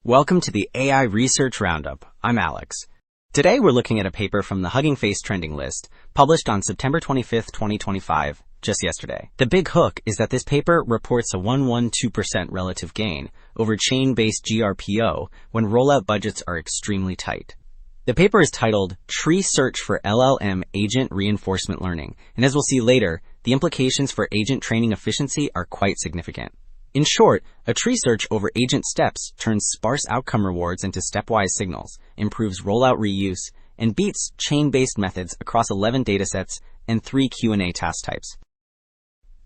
Welcome to the AI Research Roundup. I'm Alex. Today we're looking at a paper from the Hugging Face trending list, published on September 25, 2025, just yesterday. The big hook is that this paper reports a 112% relative gain over chain-based GRPO when rollout budgets are extremely tight. The paper is titled Tree Search for LLM Agent Reinforcement Learning, and as we'll see later, the implications for agent training efficiency are quite significant. In short, a tree search over agent steps turns sparse outcome rewards into stepwise signals, improves rollout reuse, and beats chain-based methods across 11 datasets and 3 Q&A task types.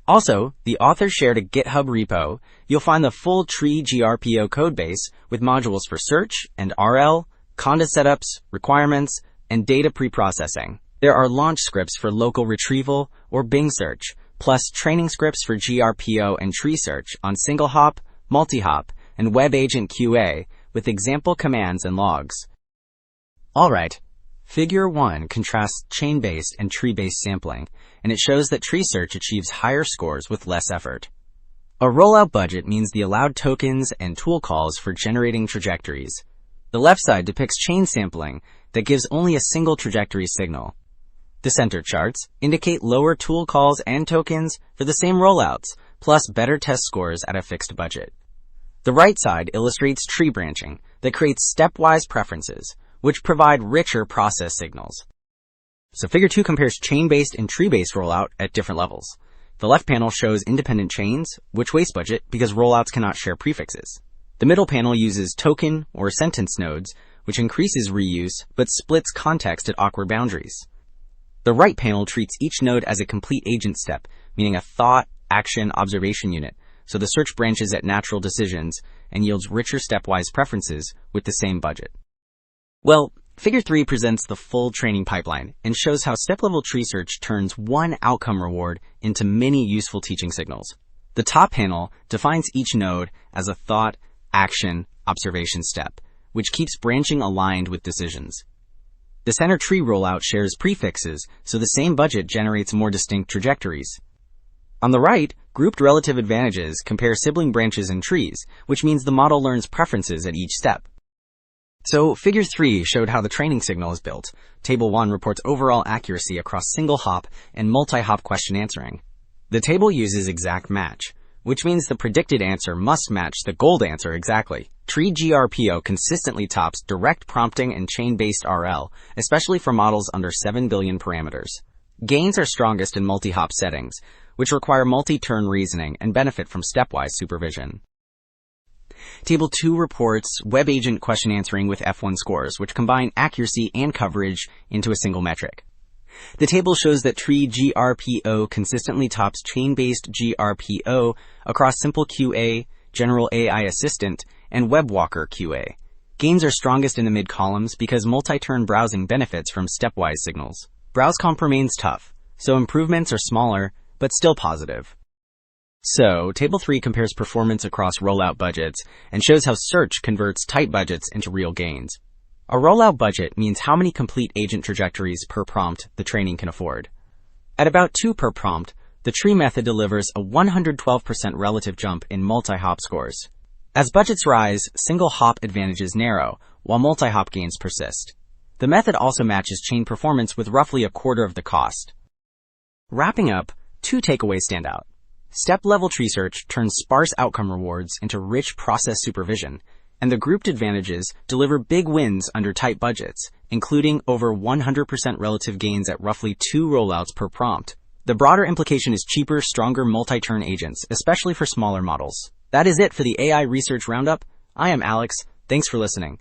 Also, the author shared a GitHub repo. You'll find the full Tree-GRPO codebase with modules for search and RL, conda setups, requirements, and data preprocessing. There are launch scripts for local retrieval or Bing search, plus training scripts for GRPO and tree search on single hop, multi-hop, and web agent QA with example commands and logs. Alright, Figure 1 contrasts chain-based and tree-based sampling, and it shows that tree search achieves higher scores with less effort. A rollout budget means the allowed tokens and tool calls for generating trajectories. The left side depicts chain sampling that gives only a single trajectory signal. The center charts indicate lower tool calls and tokens for the same rollouts, plus better test scores at a fixed budget. The right side illustrates tree branching that creates stepwise preferences, which provide richer process signals. So Figure 2 compares chain-based and tree-based rollout at different levels. The left panel shows independent chains, which waste budget because rollouts cannot share prefixes. The middle panel uses token or sentence nodes, which increases reuse but splits context at awkward boundaries. The right panel treats each node as a complete agent step, meaning a thought, action, observation unit, so the search branches at natural decisions and yields richer stepwise preferences with the same budget. Well, Figure 3 presents the full training pipeline and shows how step-level tree search turns one outcome reward into many useful teaching signals. The top panel defines each node as a thought, action, observation step, which keeps branching aligned with decisions. The center tree rollout shares prefixes, so the same budget generates more distinct trajectories. On the right, grouped relative advantages compare sibling branches in trees, which means the model learns preferences at each step. So Figure 3 showed how the training signal is built. Table 1 reports overall accuracy across single hop and multi-hop question answering. The table uses exact match, which means the predicted answer must match the gold answer exactly. Tree-GRPO consistently tops direct prompting and chain-based RL, especially for models under 7 billion parameters. Gains are strongest in multi-hop settings, which require multi-turn reasoning and benefit from stepwise supervision. Table 2 reports web agent question answering with F1 scores, which combine accuracy and coverage into a single metric. The table shows that Tree-GRPO consistently tops chain-based GRPO across simple QA, general AI assistant, and WebWalker QA. Gains are strongest in the mid-columns because multi-turn browsing benefits from stepwise signals. Browse comp remains tough, so improvements are smaller, but still positive. So, Table 3 compares performance across rollout budgets and shows how search converts tight budgets into real gains. A rollout budget means how many complete agent trajectories per prompt the training can afford. At about 2 per prompt, the tree method delivers a 112% relative jump in multi-hop scores. As budgets rise, single hop advantages narrow, while multi-hop gains persist. The method also matches chain performance with roughly a quarter of the cost. Wrapping up, 2 takeaways stand out. Step-level tree search turns sparse outcome rewards into rich process supervision, and the grouped advantages deliver big wins under tight budgets, including over 100% relative gains at roughly 2 rollouts per prompt. The broader implication is cheaper, stronger multi-turn agents, especially for smaller models. That is it for the AI Research Roundup. I am Alex. Thanks for listening.